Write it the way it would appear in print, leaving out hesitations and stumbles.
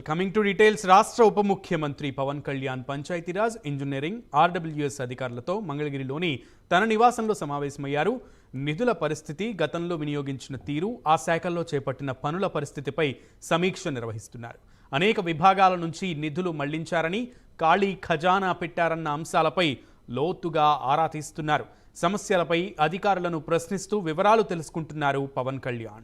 Coming to details రాష్ట్ర ఉప ముఖ్యమంత్రి పవన్ కళ్యాణ్ పంచాయతీరాజ్ ఇంజనీరింగ్ ఆర్డబ్ల్యూఎస్ అధికారులతో మంగళగిరిలోని తన నివాసంలో సమావేశమయ్యారు. నిధుల పరిస్థితి, గతంలో వినియోగించిన తీరు, ఆ శాఖల్లో చేపట్టిన పనుల పరిస్థితిపై సమీక్ష నిర్వహిస్తున్నారు. అనేక విభాగాల నుంచి నిధులు మళ్లించారని, ఖాళీ ఖజానా పెట్టారన్న అంశాలపై లోతుగా ఆరా తీస్తున్నారు. సమస్యలపై అధికారులను ప్రశ్నిస్తూ వివరాలు తెలుసుకుంటున్నారు పవన్ కళ్యాణ్.